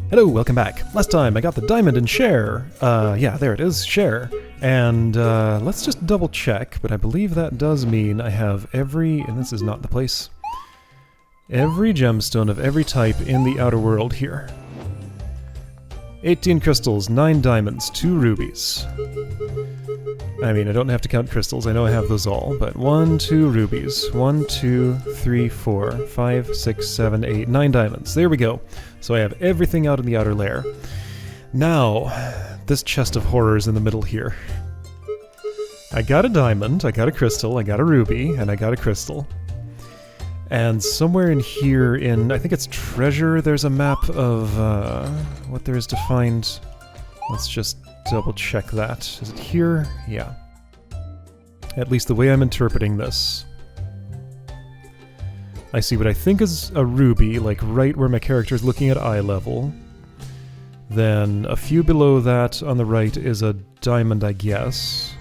Hello, welcome back. Last time I got the diamond in share. Yeah, there it is, share. And let's just double check, but I believe that does mean I have every, and this is not the place, every gemstone of every type in the outer world here. 18 crystals, 9 diamonds, 2 rubies. I mean, I don't have to count crystals, I know I have those all, but 1, 2 rubies, 1, 2, 3, 4, 5, 6, 7, 8, 9 diamonds. There we go. So I have everything out in the outer layer. Now, this chest of horrors in the middle here. I got a diamond, I got a crystal, I got a ruby, and I got a crystal. And somewhere in here, in, I think it's treasure, there's a map of what there is to find. Let's just double check that. Is it here? Yeah. At least the way I'm interpreting this. I see what I think is a ruby, like right where my character is looking at eye level. Then a few below that on the right is a diamond, I guess.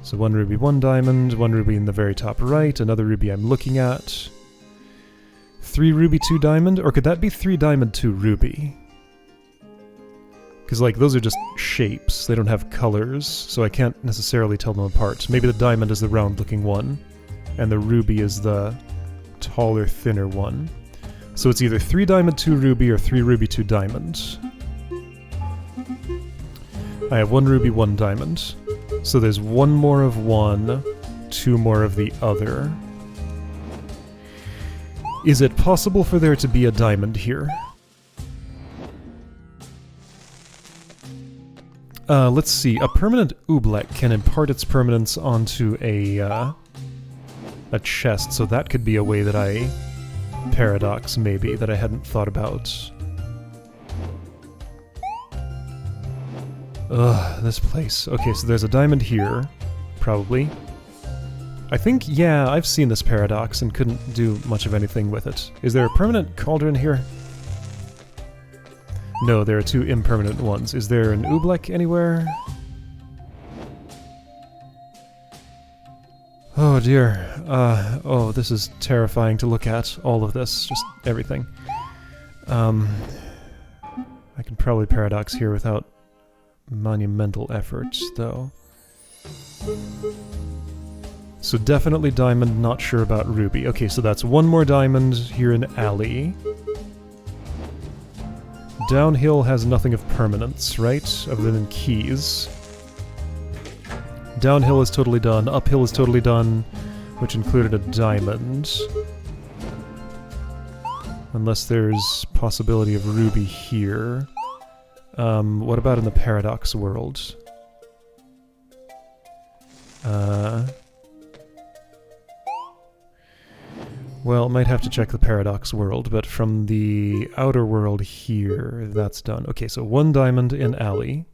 So 1 ruby, 1 diamond, 1 ruby in the very top right, another ruby I'm looking at. 3 ruby, 2 diamond, or could that be 3 diamond, 2 ruby? Because, like, those are just shapes, they don't have colors, so I can't necessarily tell them apart. Maybe the diamond is the round-looking one, and the ruby is the taller, thinner one. So it's either 3 diamond, 2 ruby, or 3 ruby, 2 diamond. I have 1 ruby, 1 diamond. So there's 1 more of one, 2 more of the other. Is it possible for there to be a diamond here? Let's see. A permanent oobleck can impart its permanence onto a chest, so that could be a way that I paradox, maybe, that I hadn't thought about. Ugh, this place. Okay, so there's a diamond here, probably. I think, yeah, I've seen this paradox and couldn't do much of anything with it. Is there a permanent cauldron here? No, there are 2 impermanent ones. Is there an oobleck anywhere? Oh dear. Oh, this is terrifying to look at, all of this, just everything. I can probably paradox here without monumental effort, though. So definitely diamond, not sure about ruby. Okay, so that's 1 more diamond here in alley. Downhill has nothing of permanence, right? Other than keys. Downhill is totally done, uphill is totally done, which included a diamond. Unless there's possibility of ruby here. What about in the paradox world? Well, might have to check the paradox world, but from the outer world here, that's done. Okay, so 1 diamond in alley.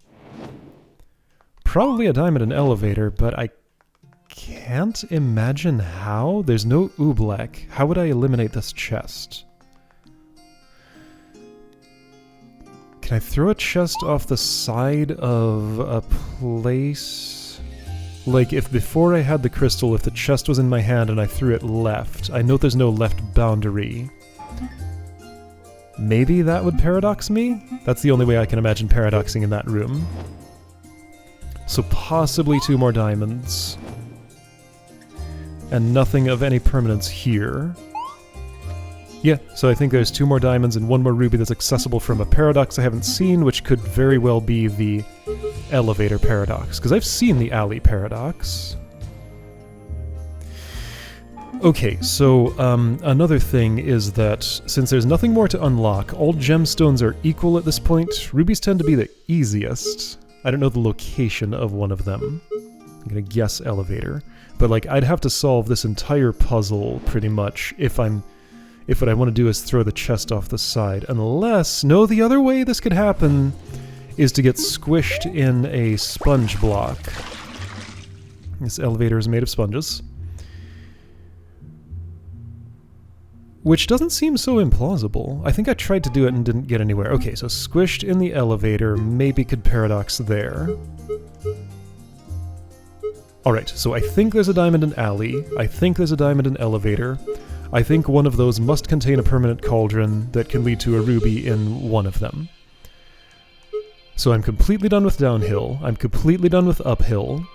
Probably a diamond in elevator, but I can't imagine how. There's no oobleck. How would I eliminate this chest? Can I throw a chest off the side of a place? Like, if before I had the crystal, if the chest was in my hand and I threw it left, I know there's no left boundary. Maybe that would paradox me? That's the only way I can imagine paradoxing in that room. So possibly 2 more diamonds. And nothing of any permanence here. Yeah, so I think there's 2 more diamonds and 1 more ruby that's accessible from a paradox I haven't seen, which could very well be the elevator paradox, because I've seen the alley paradox. Okay, so another thing is that since there's nothing more to unlock, all gemstones are equal at this point. Rubies tend to be the easiest. I don't know the location of one of them. I'm gonna guess elevator. But like, I'd have to solve this entire puzzle pretty much if what I want to do is throw the chest off the side. Unless, no, the other way this could happen is to get squished in a sponge block. This elevator is made of sponges. Which doesn't seem so implausible. I think I tried to do it and didn't get anywhere. Okay, so squished in the elevator, maybe could paradox there. Alright, so I think there's a diamond in alley. I think there's a diamond in elevator. I think one of those must contain a permanent cauldron that can lead to a ruby in one of them. So I'm completely done with downhill. I'm completely done with uphill.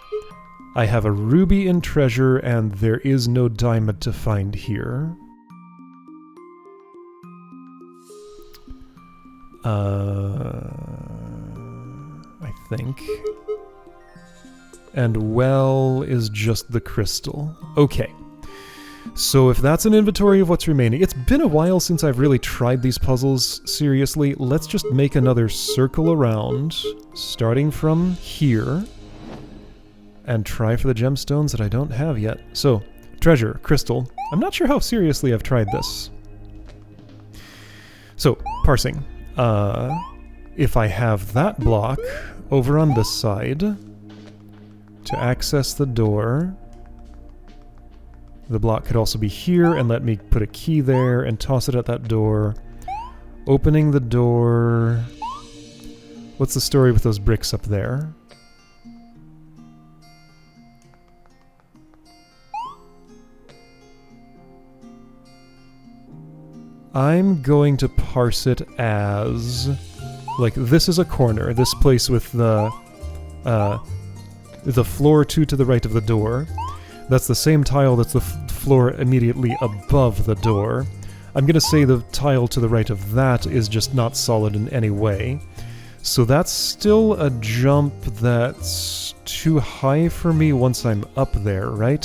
I have a ruby in treasure, and there is no diamond to find here. I think. And well is just the crystal. Okay. So if that's an inventory of what's remaining, it's been a while since I've really tried these puzzles seriously. Let's just make another circle around, starting from here, and try for the gemstones that I don't have yet. So, treasure, crystal. I'm not sure how seriously I've tried this. So, parsing. If I have that block over on this side to access the door, the block could also be here, and let me put a key there and toss it at that door. Opening the door... What's the story with those bricks up there? I'm going to parse it as... like, this is a corner, this place with the floor 2 to the right of the door. That's the same tile that's the floor immediately above the door. I'm gonna say the tile to the right of that is just not solid in any way. So that's still a jump that's too high for me once I'm up there, right?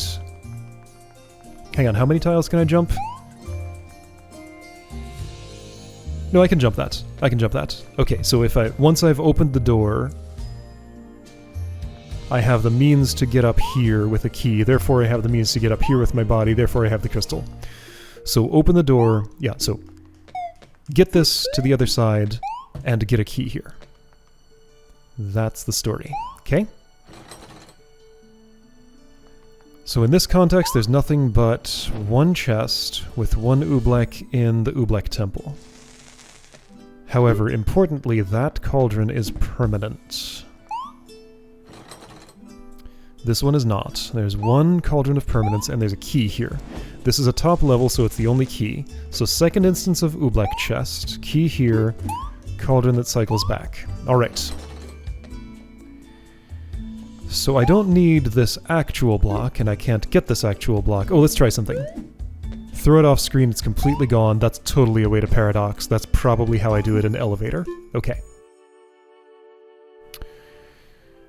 Hang on, how many tiles can I jump? No, I can jump that. I can jump that. Okay, so if once I've opened the door, I have the means to get up here with a key, therefore I have the means to get up here with my body, therefore I have the crystal. So open the door, yeah, so get this to the other side and get a key here. That's the story, okay? So in this context, there's nothing but one chest with one oobleck in the oobleck temple. However, importantly, that cauldron is permanent. This one is not. There's one cauldron of permanence, and there's a key here. This is a top level, so it's the only key. So second instance of oobleck chest, key here, cauldron that cycles back. Alright. So I don't need this actual block, and I can't get this actual block. Oh, let's try something. Throw it off screen, it's completely gone. That's totally a way to paradox. That's probably how I do it in elevator. Okay.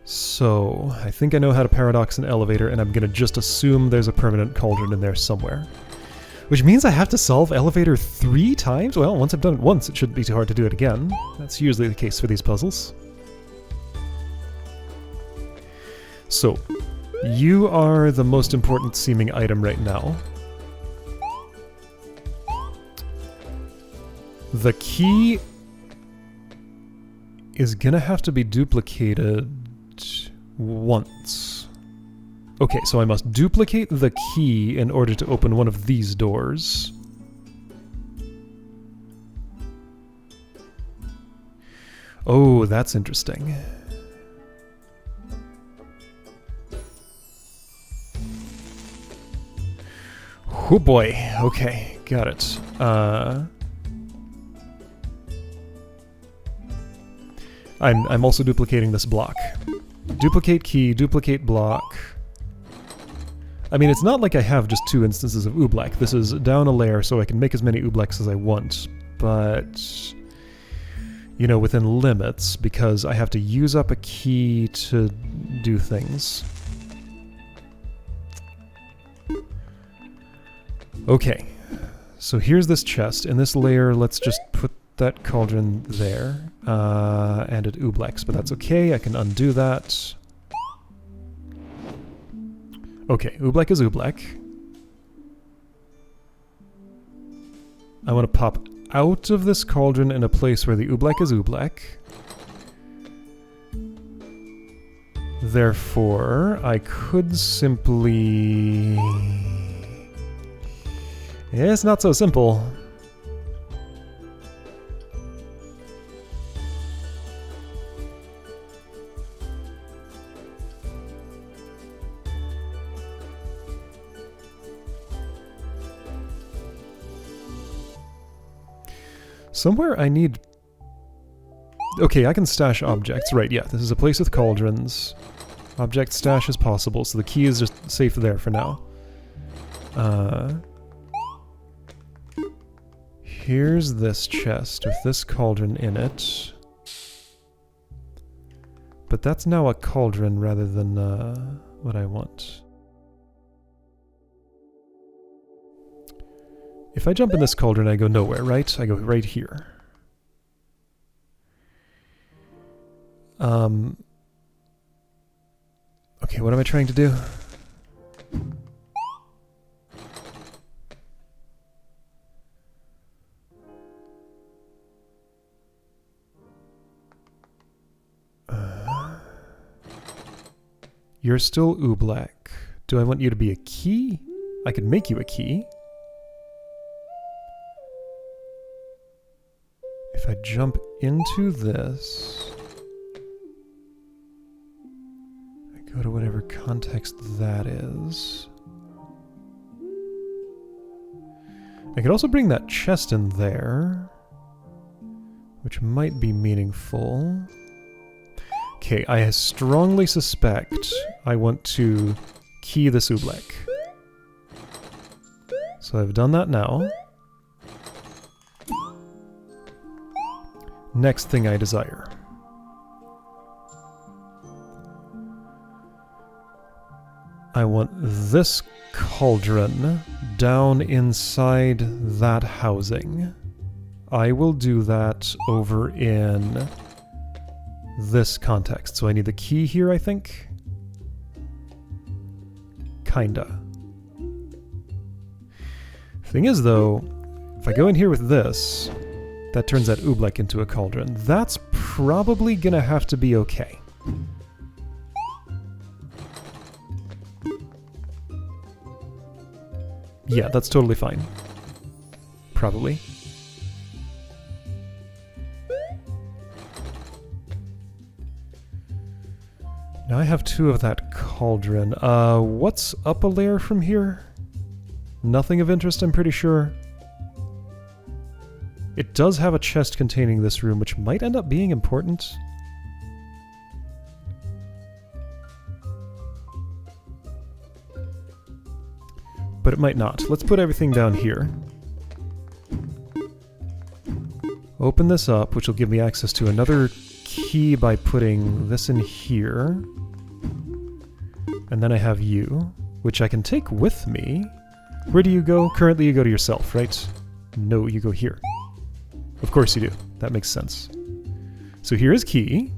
So, I think I know how to paradox an elevator, and I'm gonna just assume there's a permanent cauldron in there somewhere. Which means I have to solve elevator 3 times? Well, once I've done it once, it shouldn't be too hard to do it again. That's usually the case for these puzzles. So, you are the most important seeming item right now. The key is gonna have to be duplicated once. Okay, so I must duplicate the key in order to open one of these doors. Oh, that's interesting. Oh boy, okay, got it. I'm also duplicating this block. Duplicate key, duplicate block. I mean, it's not like I have just 2 instances of oobleck. This is down a layer, so I can make as many ooblecks as I want. But, you know, within limits, because I have to use up a key to do things. Okay, so here's this chest. In this layer, let's just put that cauldron there, and it ooblecks, but that's okay, I can undo that. Okay, oobleck is oobleck. I want to pop out of this cauldron in a place where the oobleck is oobleck. Therefore, I could simply... Yeah, it's not so simple. Somewhere I need... Okay, I can stash objects. Right, yeah, this is a place with cauldrons. Object stash is possible, so the key is just safe there for now. Here's this chest with this cauldron in it. But that's now a cauldron rather than what I want. If I jump in this cauldron, I go nowhere, right? I go right here. Okay, what am I trying to do? You're still Ooblack. Do I want you to be a key? I could make you a key. If I jump into this, I go to whatever context that is. I could also bring that chest in there, which might be meaningful. Okay, I strongly suspect I want to key this Oobleck. So I've done that now. Next thing I desire. I want this cauldron down inside that housing. I will do that over in this context. So I need the key here, I think. Kinda. Thing is, though, if I go in here with this, that turns that Oobleck into a cauldron. That's probably gonna have to be okay. Yeah, that's totally fine. Probably. Now I have 2 of that cauldron. What's up a layer from here? Nothing of interest, I'm pretty sure. It does have a chest containing this room, which might end up being important. But it might not. Let's put everything down here. Open this up, which will give me access to another key by putting this in here. And then I have you, which I can take with me. Where do you go? Currently you go to yourself, right? No, you go here. Of course you do. That makes sense. So here is key.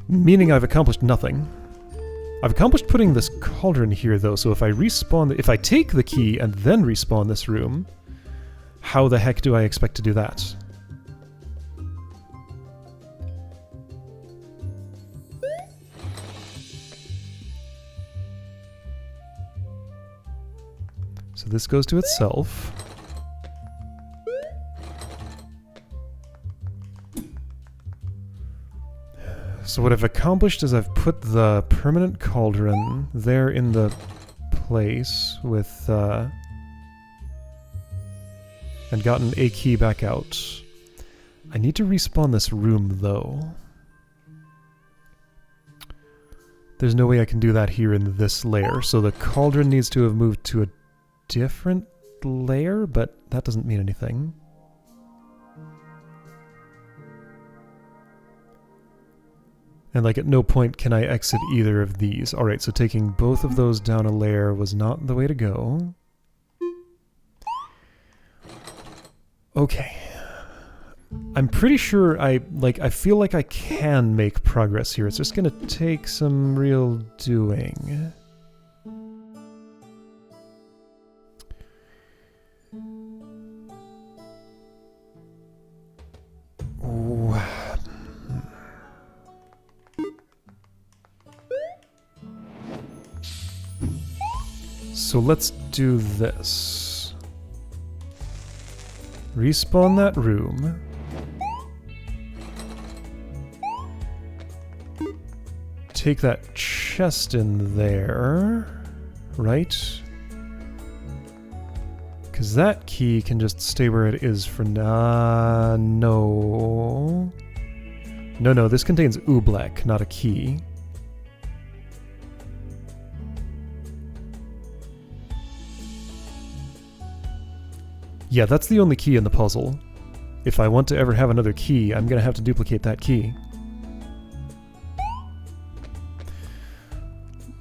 Meaning I've accomplished nothing. I've accomplished putting this cauldron here, though, so if I respawn... if I take the key and then respawn this room, how the heck do I expect to do that? So this goes to itself. So what I've accomplished is I've put the permanent cauldron there in the place with, and gotten a key back out. I need to respawn this room, though. There's no way I can do that here in this layer, so the cauldron needs to have moved to a different layer, but that doesn't mean anything. And like at no point can I exit either of these. Alright, so taking both of those down a layer was not the way to go. Okay. I'm pretty sure I feel like I can make progress here. It's just gonna take some real doing. Ooh. So let's do this. Respawn that room. Take that chest in there, right? Because that key can just stay where it is for now. No. No, this contains oobleck, not a key. Yeah, that's the only key in the puzzle. If I want to ever have another key, I'm going to have to duplicate that key.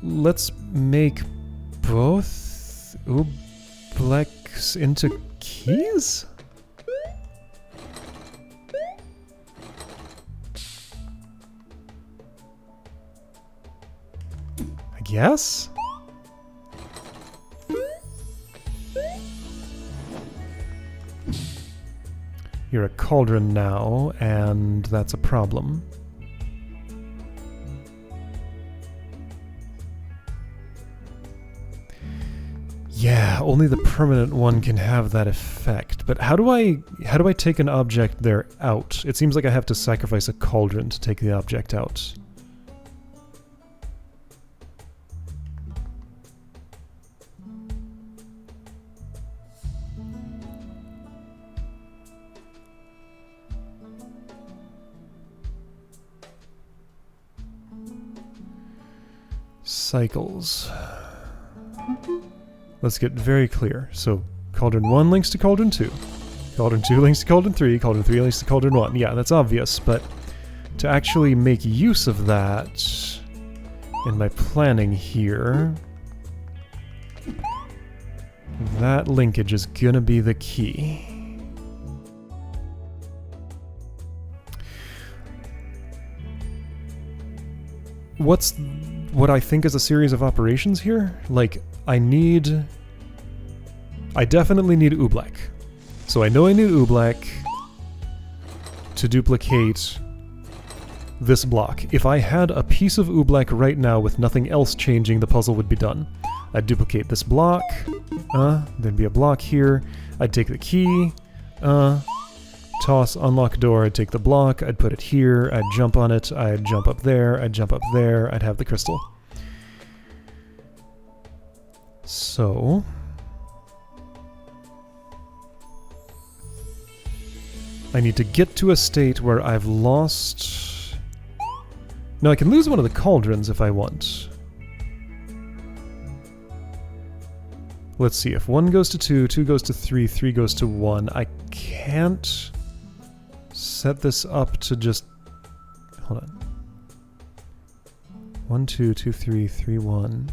Let's make both ooblecks into keys? I guess? You're a cauldron now, and that's a problem. Yeah, only the permanent one can have that effect. But how do I take an object there out? It seems like I have to sacrifice a cauldron to take the object out. Cycles. Let's get very clear. So, Cauldron 1 links to Cauldron 2. Cauldron 2 links to Cauldron 3. Cauldron 3 links to Cauldron 1. Yeah, that's obvious, but to actually make use of that in my planning here, that linkage is gonna be the key. What's what I think is a series of operations here? Like, I definitely need oobleck. So I know I need oobleck to duplicate this block. If I had a piece of oobleck right now with nothing else changing, the puzzle would be done. I'd duplicate this block, there'd be a block here, I'd take the key, toss, unlock door, I'd take the block, I'd put it here, I'd jump on it, I'd jump up there, I'd jump up there, I'd have the crystal. So... I need to get to a state where I've lost... No, I can lose one of the cauldrons if I want. Let's see, if 1 goes to 2, 2 goes to 3, 3 goes to 1, I can't set this up to just... Hold on. 1, 2, 2, 3, 3, 1...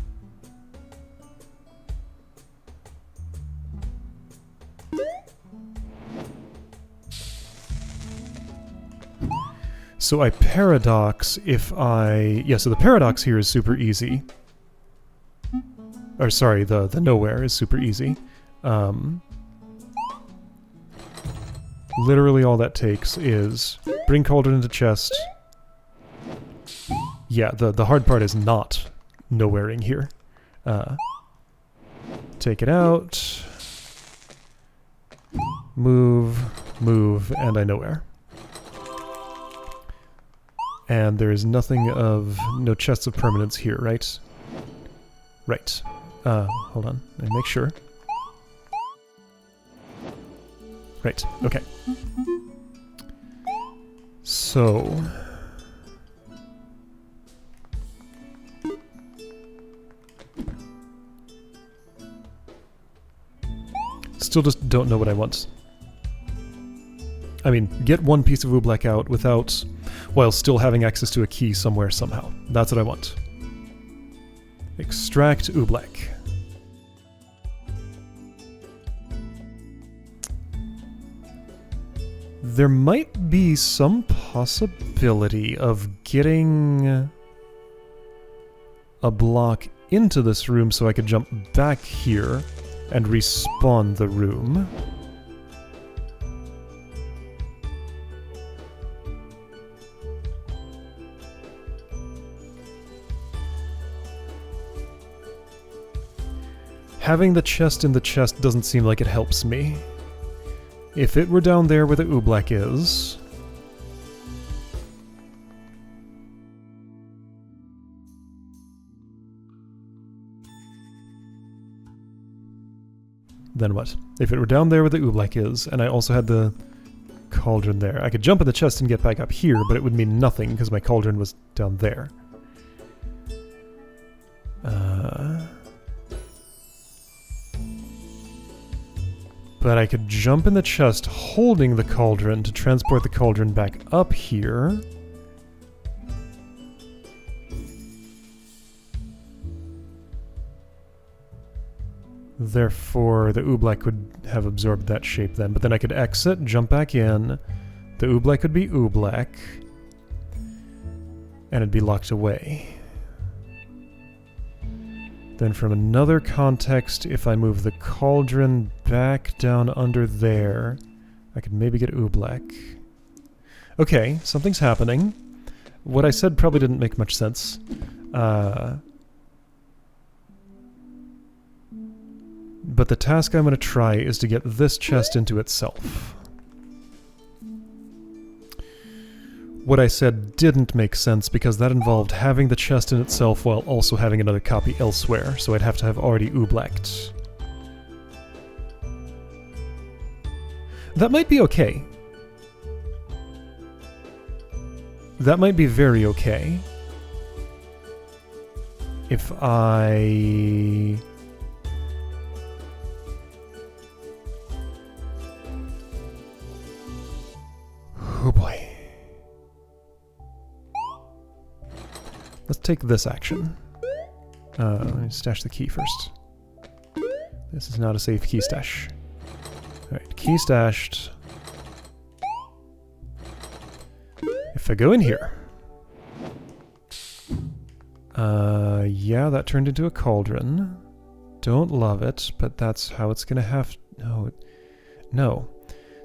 So I paradox if I... Yeah, so the paradox here is super easy. Or sorry, the nowhere is super easy. Literally all that takes is bring cauldron into chest. Yeah, the hard part is not nowhereing here. Take it out. Move, and I nowhere. And there is nothing of... no chests of permanence here, right? Right. Hold on. Let me make sure. Right, okay. So... Still just don't know what I want. I mean, get one piece of oobleck out without... while still having access to a key somewhere somehow. That's what I want. Extract oobleck. There might be some possibility of getting a block into this room so I could jump back here and respawn the room. Having the chest in the chest doesn't seem like it helps me. If it were down there where the oobleck is... then what? If it were down there where the oobleck is, and I also had the cauldron there, I could jump in the chest and get back up here, but it would mean nothing because my cauldron was down there. But I could jump in the chest holding the cauldron to transport the cauldron back up here. Therefore, the oobleck would have absorbed that shape then. But then I could exit, jump back in. The oobleck would be oobleck. And it'd be locked away. Then from another context, if I move the cauldron back down under there, I could maybe get oobleck. Okay, something's happening. What I said probably didn't make much sense. But the task I'm going to try is to get this chest into itself. What I said didn't make sense because that involved having the chest in itself while also having another copy elsewhere, so I'd have to have already ooblecked. That might be okay. That might be very okay. If I... Oh boy. Let's take this action. Let me stash the key first. This is not a safe key stash. Alright, key stashed. If I go in here... yeah, that turned into a cauldron. Don't love it, but that's how it's gonna have... No. No.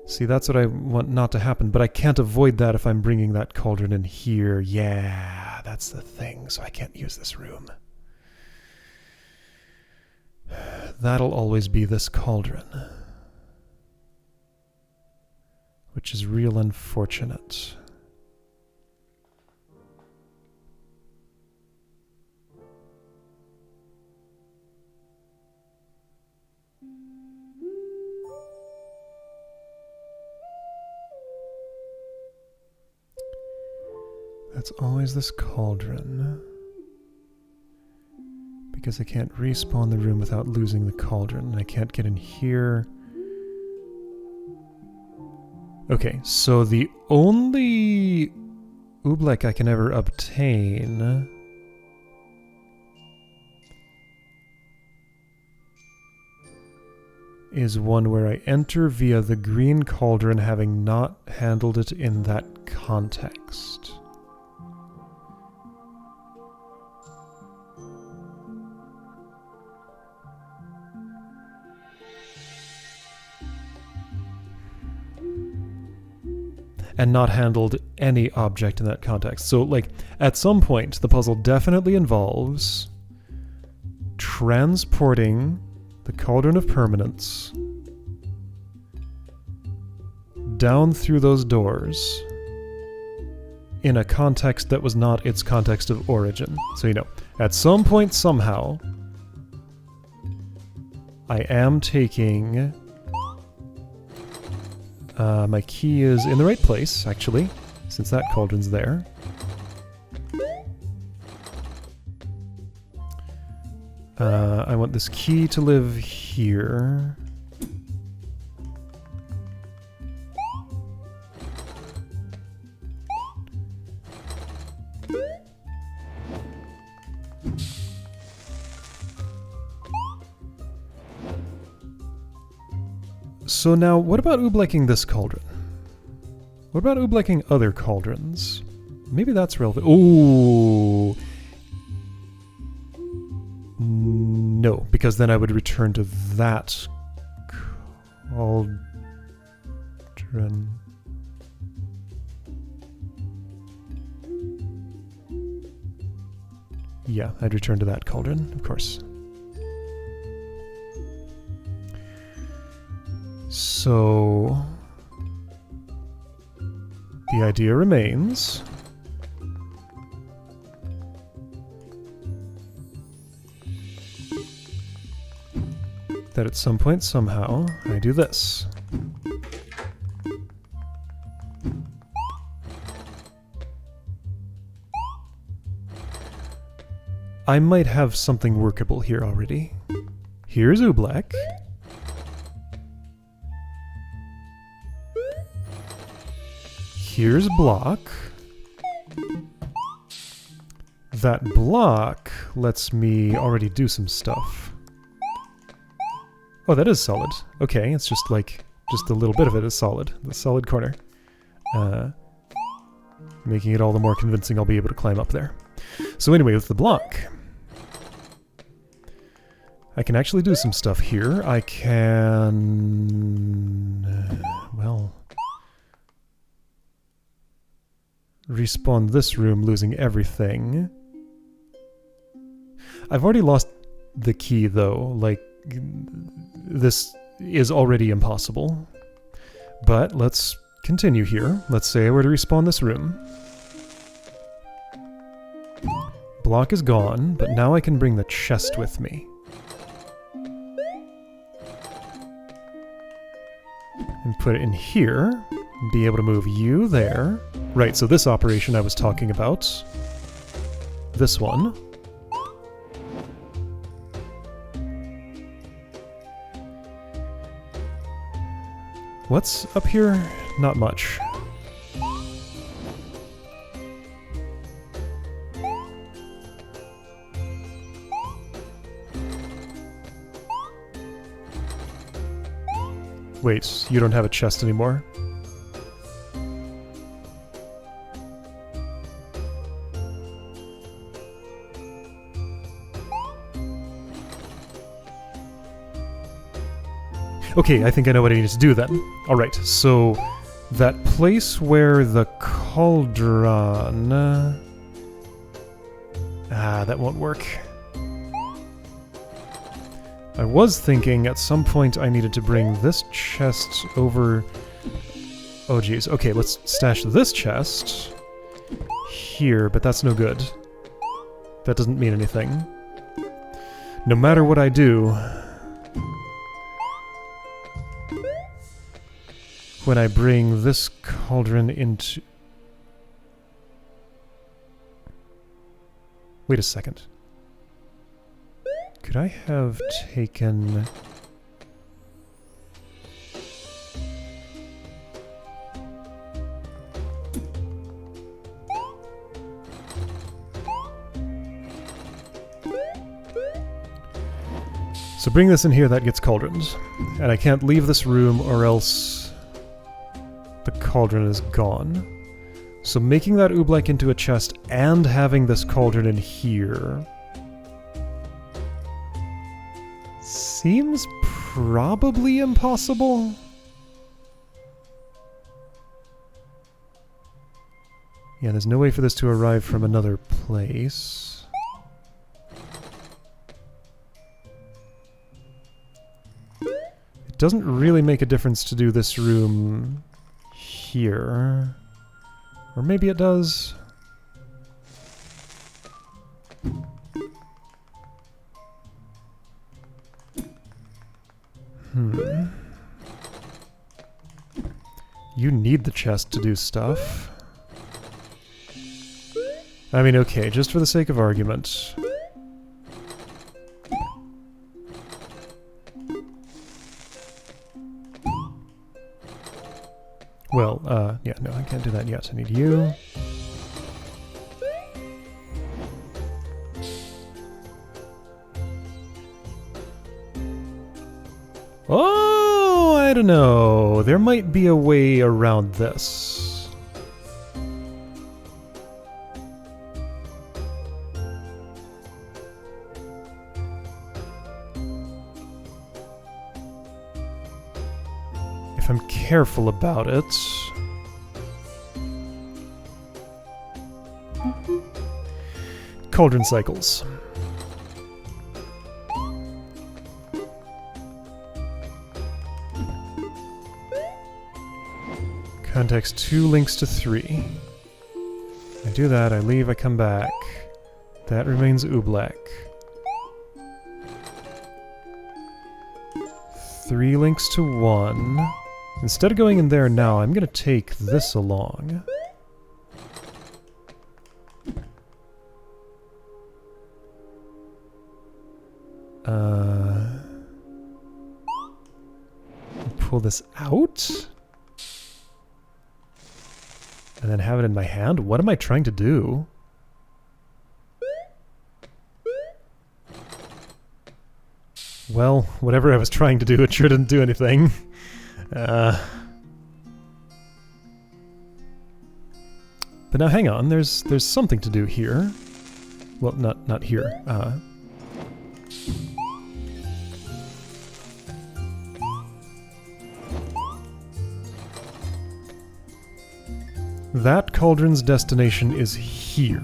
See, that's what I want not to happen, but I can't avoid that if I'm bringing that cauldron in here. Yeah, that's the thing, so I can't use this room. That'll always be this cauldron. Which is real unfortunate. That's always this cauldron. Because I can't respawn the room without losing the cauldron, and I can't get in here. Okay, so the only oobleck I can ever obtain is one where I enter via the green cauldron, having not handled it in that context. And not handled any object in that context. So, like, at some point, the puzzle definitely involves transporting the Cauldron of Permanence down through those doors in a context that was not its context of origin. So, you know, at some point, somehow, I am taking... my key is in the right place, actually, since that cauldron's there. I want this key to live here. So now, what about ooblecking this cauldron? What about ooblecking other cauldrons? Maybe that's relevant. Ooh! No, because then I would return to that cauldron. Yeah, I'd return to that cauldron, of course. So, the idea remains. that at some point, somehow, I do this. I might have something workable here already. Here's Oobleck. Here's block. That block lets me already do some stuff. Oh, that is solid. Okay, it's just like, just a little bit of it is solid. The solid corner. Making it all the more convincing I'll be able to climb up there. So anyway, with the block, I can actually do some stuff here. I can... well... respawn this room, losing everything. I've already lost the key, though. Like, this is already impossible. But let's continue here. Let's say I were to respawn this room. Block is gone, but now I can bring the chest with me. And put it in here. Be able to move you there. Right, so this operation I was talking about. This one. What's up here? Not much. Wait, you don't have a chest anymore? Okay, I think I know what I need to do then. Alright, so that place where the cauldron... that won't work. I was thinking at some point I needed to bring this chest over... Oh geez, okay, let's stash this chest here, but that's no good. That doesn't mean anything. No matter what I do... when I bring this cauldron into... Wait a second. Could I have taken... So bring this in here, that gets cauldrons. And I can't leave this room or else... the cauldron is gone. So making that Oobleck into a chest and having this cauldron in here... seems probably impossible? Yeah, there's no way for this to arrive from another place. It doesn't really make a difference to do this room... here. Or maybe it does. You need the chest to do stuff. I mean, okay, just for the sake of argument. Well, yeah, no, I can't do that yet. I need you. Oh, I don't know. There might be a way around this. If I'm careful about it... Cauldron cycles. Context 2 links to 3. I do that, I leave, I come back. That remains Oobleck. 3 links to 1. Instead of going in there now, I'm going to take this along. Pull this out? And then have it in my hand? What am I trying to do? Well, whatever I was trying to do, it sure didn't do anything. But now hang on, there's something to do here. Well, not here. That cauldron's destination is here.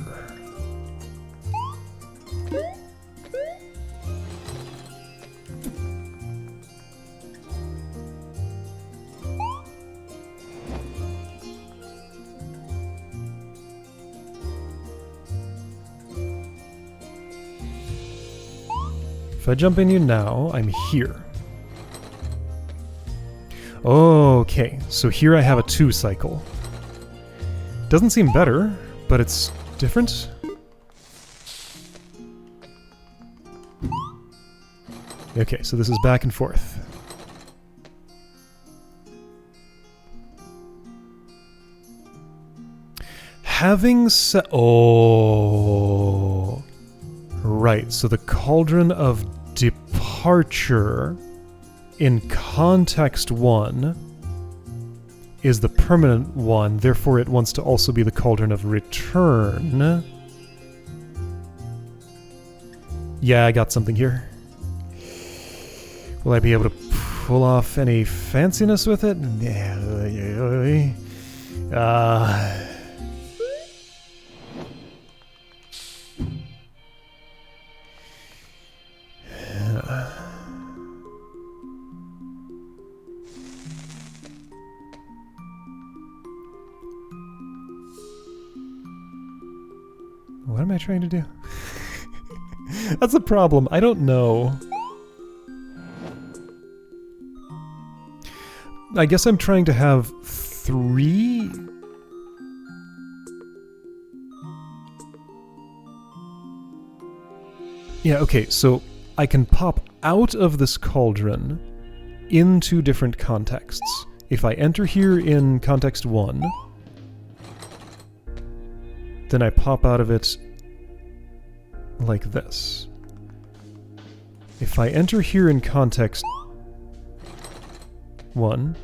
If I jump in you now, I'm here. Okay, so here I have a 2 cycle. Doesn't seem better, but it's different. Okay, so this is back and forth. Having said... Oh... Right, so the Cauldron of Departure in Context 1 is the permanent one, therefore it wants to also be the Cauldron of Return. Yeah, I got something here. Will I be able to pull off any fanciness with it? What am I trying to do? That's a problem. I don't know. I guess I'm trying to have 3... Yeah, okay, so I can pop out of this cauldron into different contexts. If I enter here in context 1, then I pop out of it like this. If I enter here in context 1,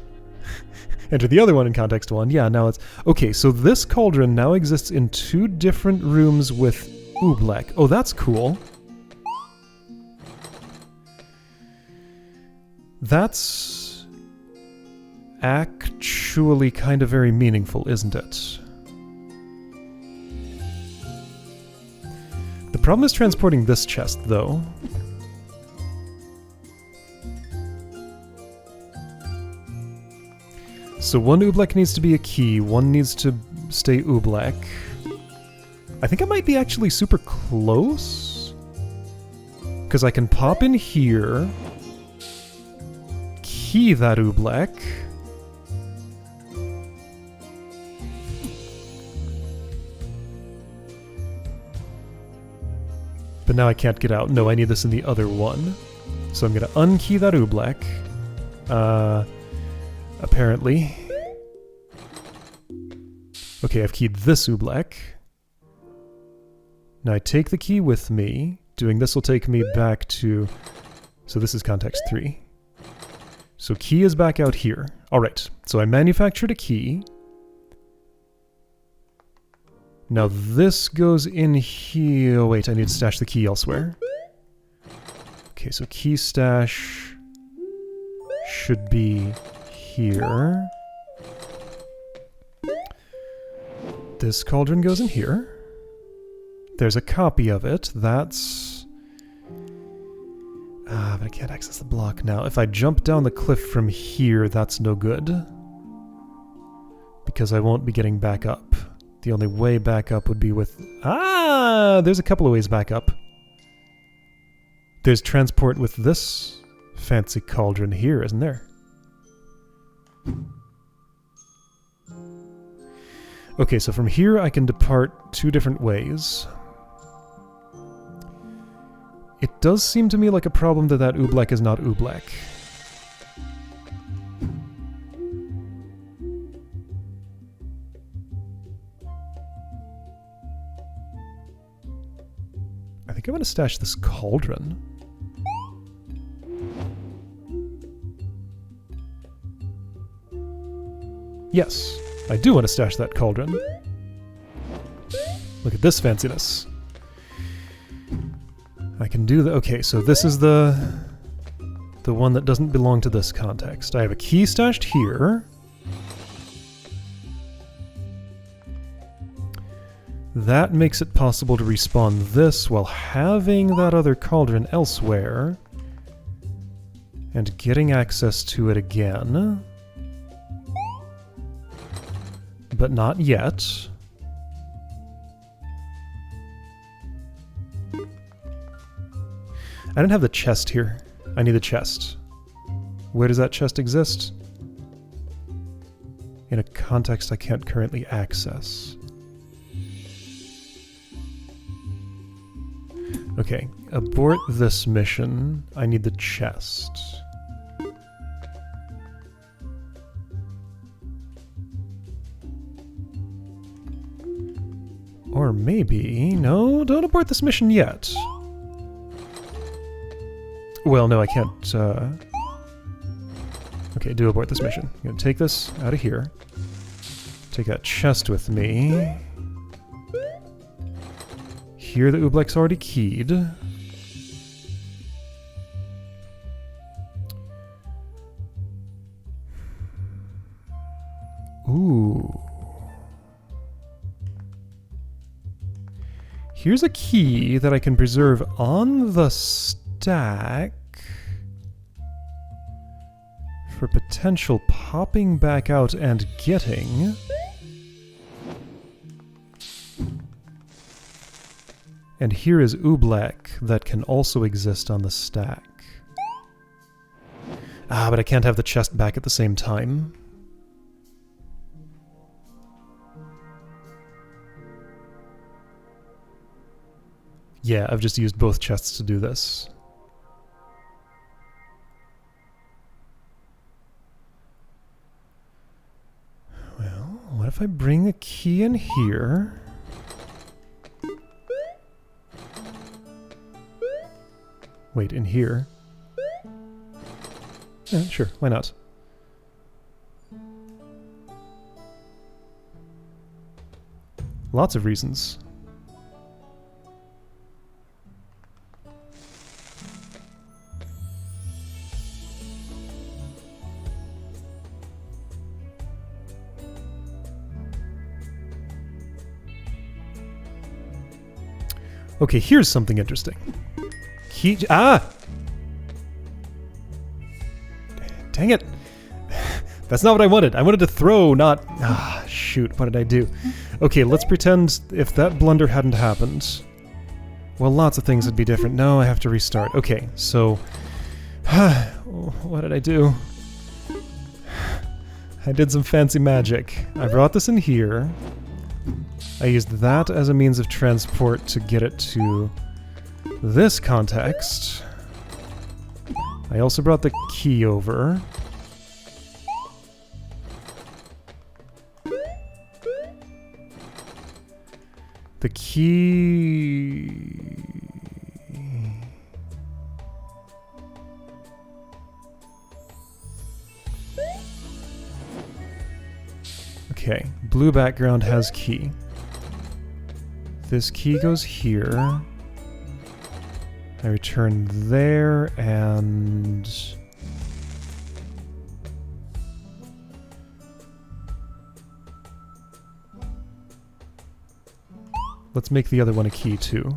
enter the other one in context 1, yeah, now it's... Okay, so this cauldron now exists in 2 different rooms with Oobleck. Oh, that's cool. That's actually kind of very meaningful, isn't it? The problem is transporting this chest, though. So 1 Oobleck needs to be a key, 1 needs to stay Oobleck. I think I might be actually super close. Because I can pop in here, key that Oobleck. But now I can't get out. No, I need this in the other one. So I'm gonna unkey that Oobleck. Apparently. Okay, I've keyed this Oobleck. Now I take the key with me. Doing this will take me back to... So this is context 3. So key is back out here. Alright, so I manufactured a key. Now this goes in here... Oh, wait, I need to stash the key elsewhere. Okay, so key stash should be here. This cauldron goes in here. There's a copy of it. That's... but I can't access the block now. If I jump down the cliff from here, that's no good. Because I won't be getting back up. The only way back up would be with... Ah! There's a couple of ways back up. There's transport with this fancy cauldron here, isn't there? Okay, so from here I can depart 2 different ways. It does seem to me like a problem that oobleck is not oobleck. I think I'm going to stash this cauldron. Yes, I do want to stash that cauldron. Look at this fanciness. I can do the... Okay, so this is the one that doesn't belong to this context. I have a key stashed here. That makes it possible to respawn this while having that other cauldron elsewhere. And getting access to it again. But not yet. I don't have the chest here. I need the chest. Where does that chest exist? In a context I can't currently access. Okay, abort this mission. I need the chest. Or maybe... No, don't abort this mission yet. Well, no, I can't, Okay, do abort this mission. I'm gonna take this out of here. Take that chest with me. Here the oobleck's already keyed. Ooh. Here's a key that I can preserve on the stack for potential popping back out and getting. And here is oobleck that can also exist on the stack. Ah, but I can't have the chest back at the same time. Yeah, I've just used both chests to do this. Well, what if I bring the key in here? Wait, in here? Yeah, sure, why not? Lots of reasons. Okay, here's something interesting. Ah! Dang it! That's not what I wanted. I wanted to throw, not... Ah, shoot, what did I do? Okay, let's pretend if that blunder hadn't happened. Well, lots of things would be different. No, I have to restart. Okay, so... What did I do? I did some fancy magic. I brought this in here. I used that as a means of transport to get it to this context. I also brought the key over. The key... Okay, blue background has key. This key goes here. I return there, and... Let's make the other one a key, too.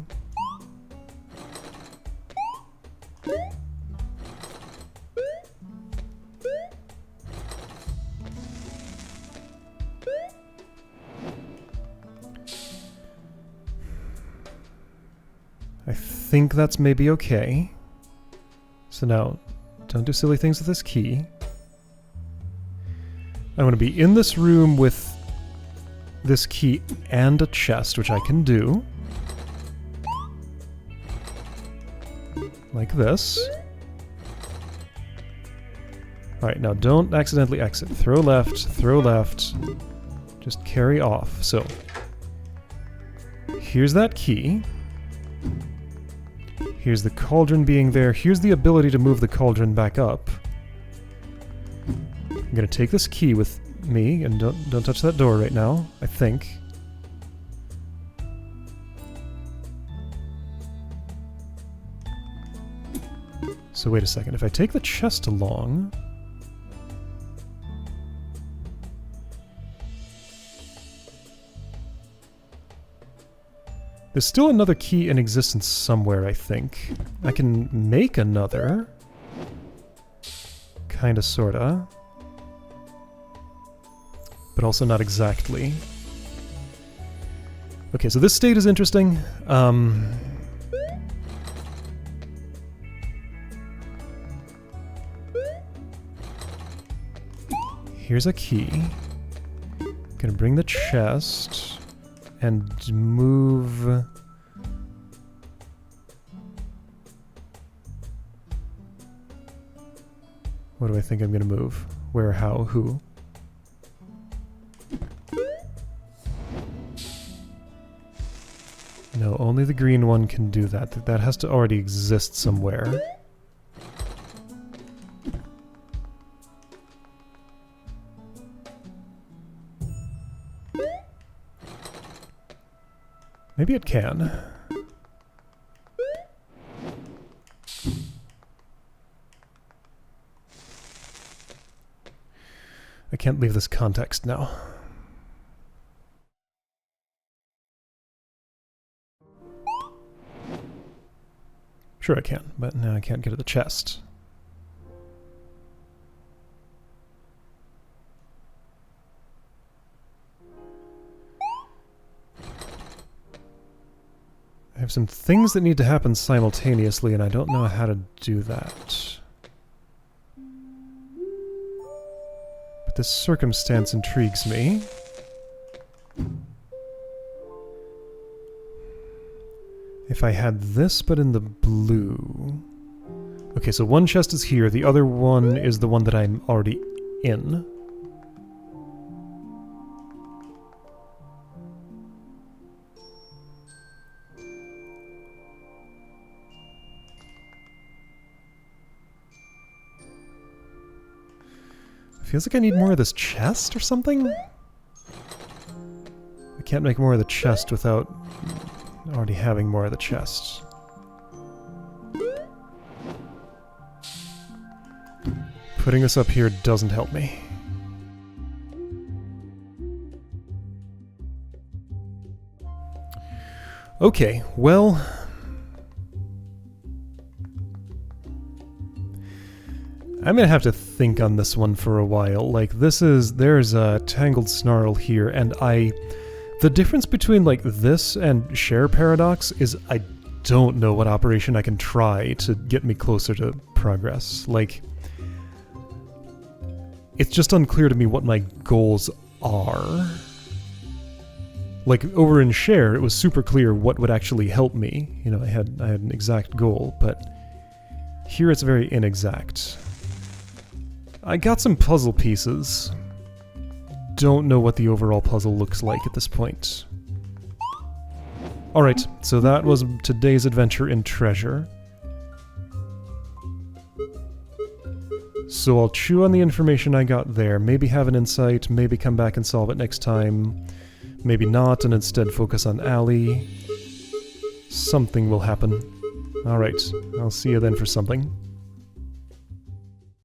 I think that's maybe okay. So now, Don't do silly things with this key. I want to be in this room with this key and a chest, which I can do. Like this. Alright, now don't accidentally exit. Throw left, just carry off. So, here's that key. Here's the cauldron being there. Here's the ability to move the cauldron back up. I'm gonna take this key with me, and don't touch that door right now, I think. So wait a second, if I take the chest along... There's still another key in existence somewhere, I think. I can make another. Kinda, sorta. But also not exactly. Okay, so this state is interesting. Here's a key. Gonna bring the chest and move... What do I think I'm gonna move? Where, how, who? No, only the green one can do that. That has to already exist somewhere. Maybe it can. I can't leave this context now. Sure I can, but now I can't get at the chest. I have some things that need to happen simultaneously, and I don't know how to do that. But this circumstance intrigues me. If I had this, but in the blue... Okay, so one chest is here, the other one is the one that I'm already in. Feels like I need more of this chest or something? I can't make more of the chest without already having more of the chest. Putting this up here doesn't help me. Okay, well... I'm gonna have to think on this one for a while. Like, there's a tangled snarl here, and the difference between, like, this and share paradox is I don't know what operation I can try to get me closer to progress. Like, it's just unclear to me what my goals are. Like, over in share, it was super clear what would actually help me. You know, I had an exact goal, but here it's very inexact. I got some puzzle pieces. Don't know what the overall puzzle looks like at this point. Alright, so that was today's adventure in Treasure. So I'll chew on the information I got there, maybe have an insight, maybe come back and solve it next time, maybe not and instead focus on Allie. Something will happen. Alright, I'll see you then for something.